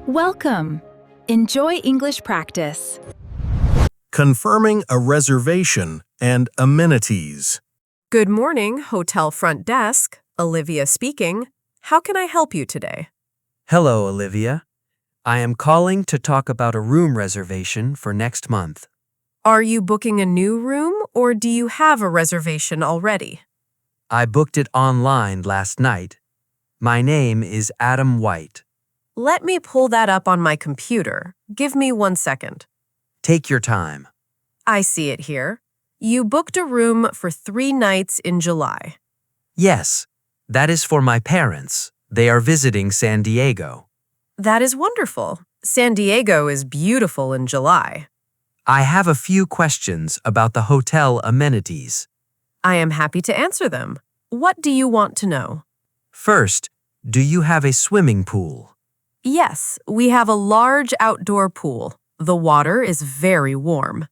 Welcome. Enjoy English practice. Confirming a reservation and amenities. Good morning, hotel front desk. Olivia speaking. How can I help you today? Hello, Olivia. I am calling to talk about a room reservation for next month. Are you booking a new room or do you have a reservation already? I booked it online last night. My name is Adam White. Let me pull that up on my computer. Give me 1 second. Take your time. I see it here. You booked a room for 3 nights in July. Yes, that is for my parents. They are visiting San Diego. That is wonderful. San Diego is beautiful in July. I have a few questions about the hotel amenities. I am happy to answer them. What do you want to know? First, do you have a swimming pool? Yes, we have a large outdoor pool. The water is very warm.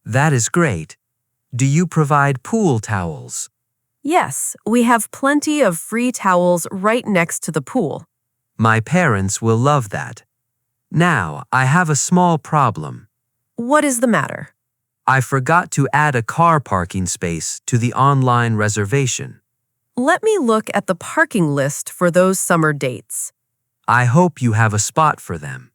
That is great. Do you provide pool towels? Yes, we have plenty of free towels right next to the pool. My parents will love that. Now, I have a small problem. What is the matter? I forgot to add a car parking space to the online reservation. Let me look at the parking list for those summer dates. I hope you have a spot for them.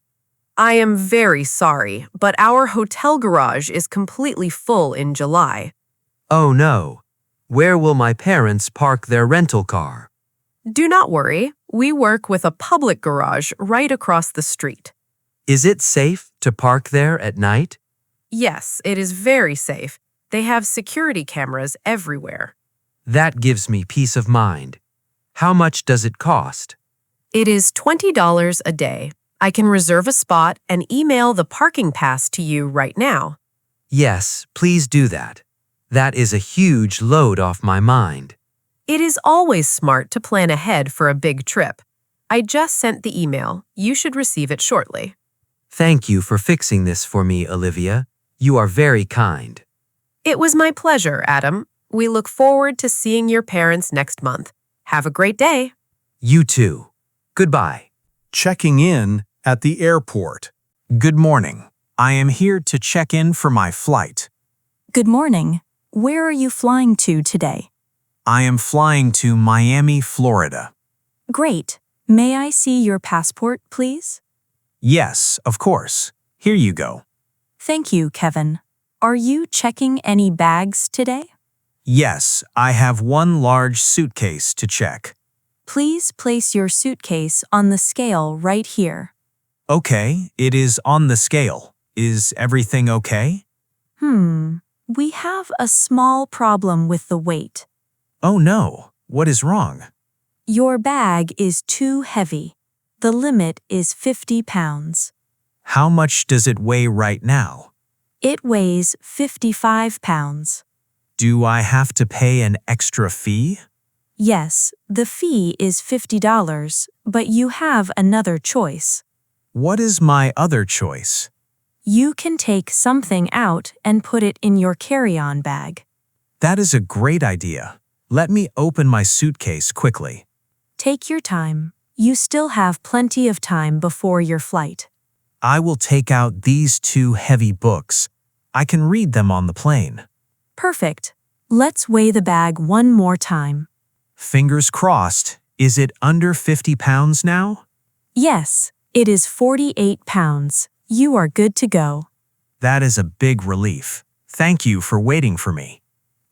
I am very sorry, but our hotel garage is completely full in July. Oh no. Where will my parents park their rental car? Do not worry, we work with a public garage right across the street. Is it safe to park there at night? Yes, it is very safe. They have security cameras everywhere. That gives me peace of mind. How much does it cost? It is $20 a day. I can reserve a spot and email the parking pass to you right now. Yes, please do that. That is a huge load off my mind. It is always smart to plan ahead for a big trip. I just sent the email. You should receive it shortly. Thank you for fixing this for me, Olivia. You are very kind. It was my pleasure, Adam. We look forward to seeing your parents next month. Have a great day. You too. Goodbye. Checking in at the airport. Good morning. I am here to check in for my flight. Good morning. Where are you flying to today? I am flying to Miami, Florida. Great. May I see your passport, please? Yes, of course. Here you go. Thank you, Kevin. Are you checking any bags today? Yes, I have one large suitcase to check. Please place your suitcase on the scale right here. Okay, it is on the scale. Is everything okay? We have a small problem with the weight. Oh no, what is wrong? Your bag is too heavy. The limit is 50 pounds. How much does it weigh right now? It weighs 55 pounds. Do I have to pay an extra fee? Yes, the fee is $50, but you have another choice. What is my other choice? You can take something out and put it in your carry-on bag. That is a great idea. Let me open my suitcase quickly. Take your time. You still have plenty of time before your flight. I will take out these 2 heavy books. I can read them on the plane. Perfect. Let's weigh the bag one more time. Fingers crossed. Is it under 50 pounds now? Yes, it is 48 pounds. You are good to go. That is a big relief. Thank you for waiting for me.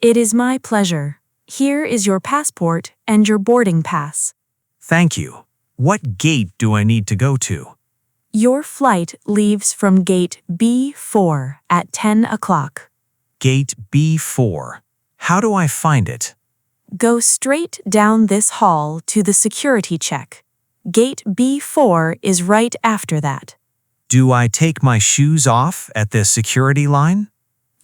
It is my pleasure. Here is your passport and your boarding pass. Thank you. What gate do I need to go to? Your flight leaves from gate B4 at 10 o'clock. Gate B4. How do I find it? Go straight down this hall to the security check. Gate B4 is right after that. Do I take my shoes off at the security line?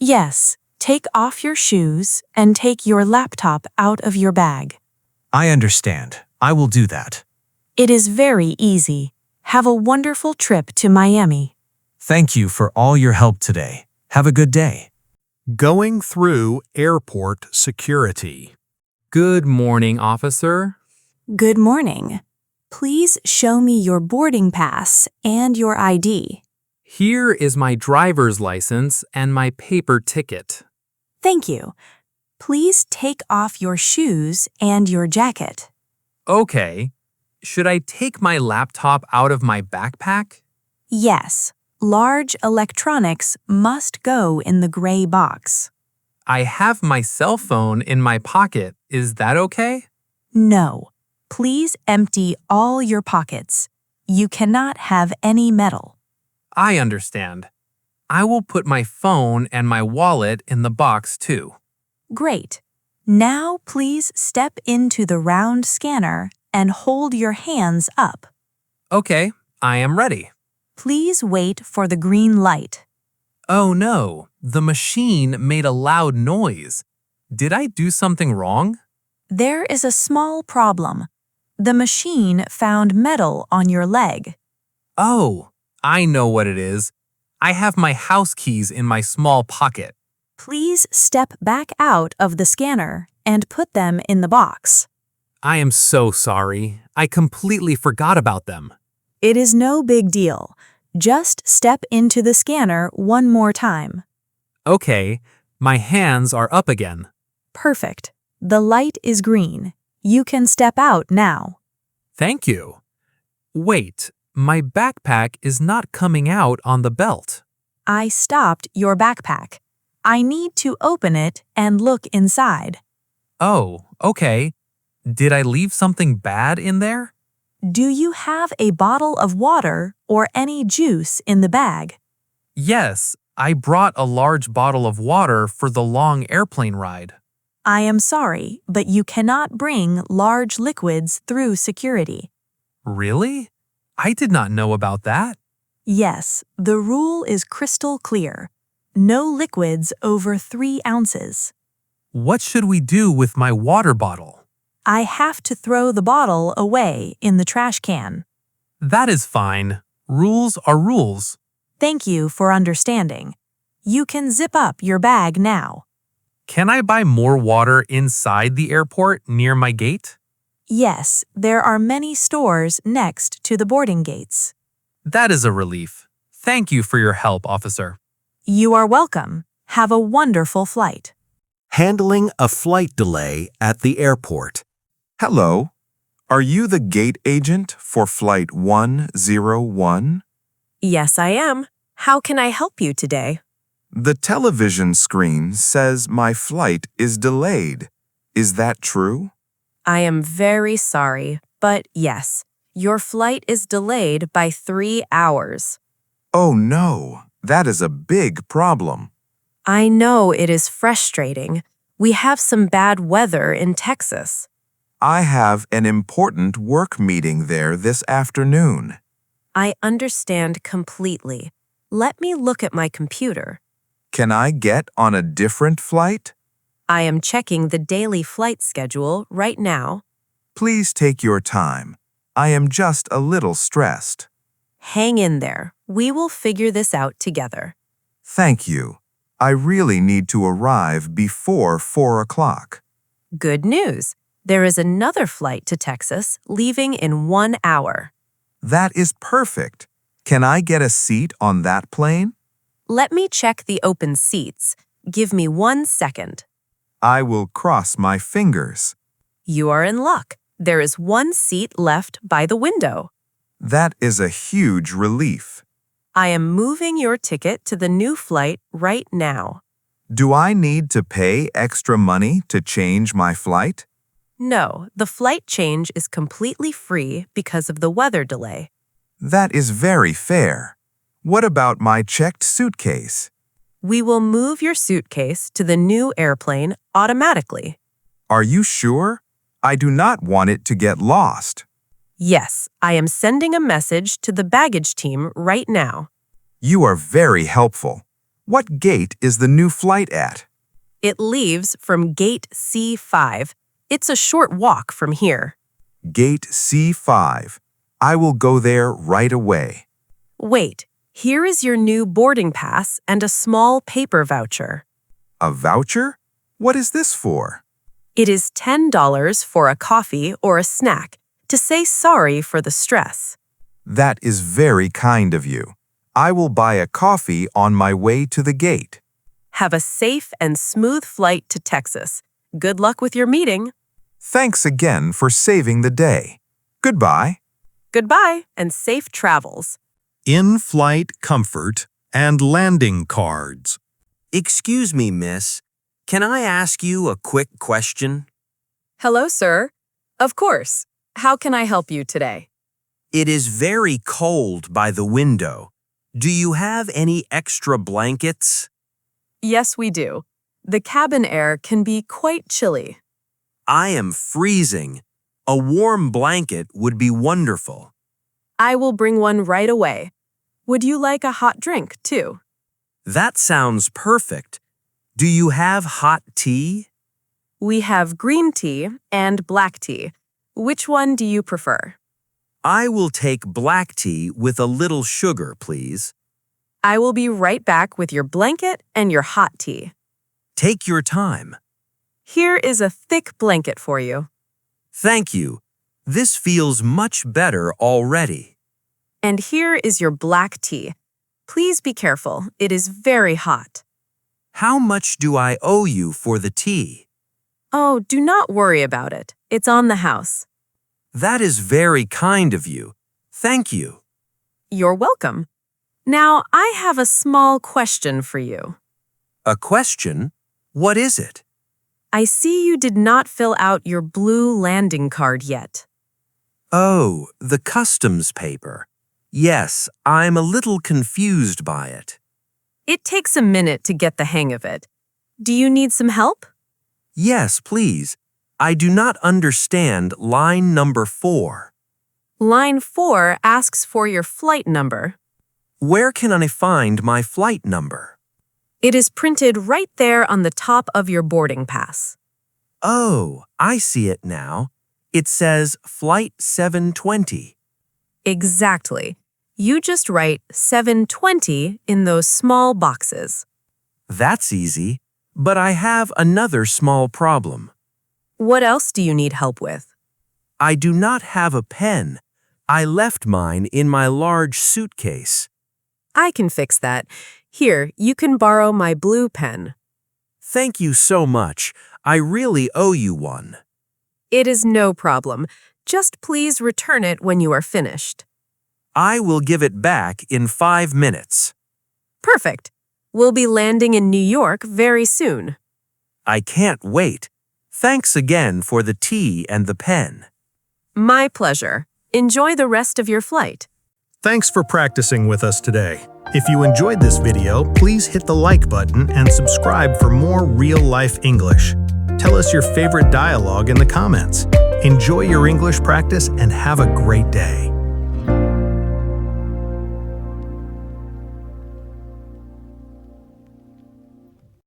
Yes, take off your shoes and take your laptop out of your bag. I understand. I will do that. It is very easy. Have a wonderful trip to Miami. Thank you for all your help today. Have a good day. Going through airport security. Good morning, officer. Good morning. Please show me your boarding pass and your ID. Here is my driver's license and my paper ticket. Thank you. Please take off your shoes and your jacket. Okay. Should I take my laptop out of my backpack? Yes, large electronics must go in the gray box. I have my cell phone in my pocket. Is that okay? No. Please empty all your pockets. You cannot have any metal. I understand. I will put my phone and my wallet in the box too. Great. Now please step into the round scanner and hold your hands up. Okay, I am ready. Please wait for the green light. Oh no, the machine made a loud noise. Did I do something wrong? There is a small problem. The machine found metal on your leg. Oh, I know what it is. I have my house keys in my small pocket. Please step back out of the scanner and put them in the box. I am so sorry. I completely forgot about them. It is no big deal. Just step into the scanner one more time. Okay, my hands are up again. Perfect. The light is green. You can step out now. Thank you. Wait, my backpack is not coming out on the belt. I stopped your backpack. I need to open it and look inside. Oh, okay. Did I leave something bad in there? Do you have a bottle of water or any juice in the bag? Yes, I brought a large bottle of water for the long airplane ride. I am sorry, but you cannot bring large liquids through security. Really? I did not know about that. Yes, the rule is crystal clear. No liquids over 3 ounces. What should we do with my water bottle? I have to throw the bottle away in the trash can. That is fine. Rules are rules. Thank you for understanding. You can zip up your bag now. Can I buy more water inside the airport near my gate? Yes, there are many stores next to the boarding gates. That is a relief. Thank you for your help, officer. You are welcome. Have a wonderful flight. Handling a flight delay at the airport. Hello. Are you the gate agent for Flight 101? Yes, I am. How can I help you today? The television screen says my flight is delayed. Is that true? I am very sorry, but yes, your flight is delayed by 3 hours. Oh no, that is a big problem. I know it is frustrating. We have some bad weather in Texas. I have an important work meeting there this afternoon. I understand completely. Let me look at my computer. Can I get on a different flight? I am checking the daily flight schedule right now. Please take your time. I am just a little stressed. Hang in there. We will figure this out together. Thank you. I really need to arrive before 4 o'clock. Good news. There is another flight to Texas leaving in 1 hour. That is perfect. Can I get a seat on that plane? Let me check the open seats. Give me 1 second. I will cross my fingers. You are in luck. There is 1 seat left by the window. That is a huge relief. I am moving your ticket to the new flight right now. Do I need to pay extra money to change my flight? No, the flight change is completely free because of the weather delay. That is very fair. What about my checked suitcase? We will move your suitcase to the new airplane automatically. Are you sure? I do not want it to get lost. Yes, I am sending a message to the baggage team right now. You are very helpful. What gate is the new flight at? It leaves from gate C5. It's a short walk from here. Gate C5. I will go there right away. Wait, here is your new boarding pass and a small paper voucher. A voucher? What is this for? It is $10 for a coffee or a snack. to say sorry for the stress. That is very kind of you. I will buy a coffee on my way to the gate. Have a safe and smooth flight to Texas. Good luck with your meeting. Thanks again for saving the day. Goodbye. Goodbye and safe travels. In-flight comfort and landing cards. Excuse me, miss. Can I ask you a quick question? Hello, sir. Of course. How can I help you today? It is very cold by the window. Do you have any extra blankets? Yes, we do. The cabin air can be quite chilly. I am freezing. A warm blanket would be wonderful. I will bring one right away. Would you like a hot drink, too? That sounds perfect. Do you have hot tea? We have green tea and black tea. Which one do you prefer? I will take black tea with a little sugar, please. I will be right back with your blanket and your hot tea. Take your time. Here is a thick blanket for you. Thank you. This feels much better already. And here is your black tea. Please be careful. It is very hot. How much do I owe you for the tea? Oh, do not worry about it. It's on the house. That is very kind of you. Thank you. You're welcome. Now, I have a small question for you. A question? What is it? I see you did not fill out your blue landing card yet. Oh, the customs paper. Yes, I'm a little confused by it. It takes a minute to get the hang of it. Do you need some help? Yes, please. I do not understand line number 4. Line 4 asks for your flight number. Where can I find my flight number? It is printed right there on the top of your boarding pass. Oh, I see it now. It says Flight 720. Exactly. You just write 720 in those small boxes. That's easy, but I have another small problem. What else do you need help with? I do not have a pen. I left mine in my large suitcase. I can fix that. Here, you can borrow my blue pen. Thank you so much. I really owe you one. It is no problem. Just please return it when you are finished. I will give it back in 5 minutes. Perfect. We'll be landing in New York very soon. I can't wait. Thanks again for the tea and the pen. My pleasure. Enjoy the rest of your flight. Thanks for practicing with us today. If you enjoyed this video, please hit the like button and subscribe for more real-life English. Tell us your favorite dialogue in the comments. Enjoy your English practice and have a great day.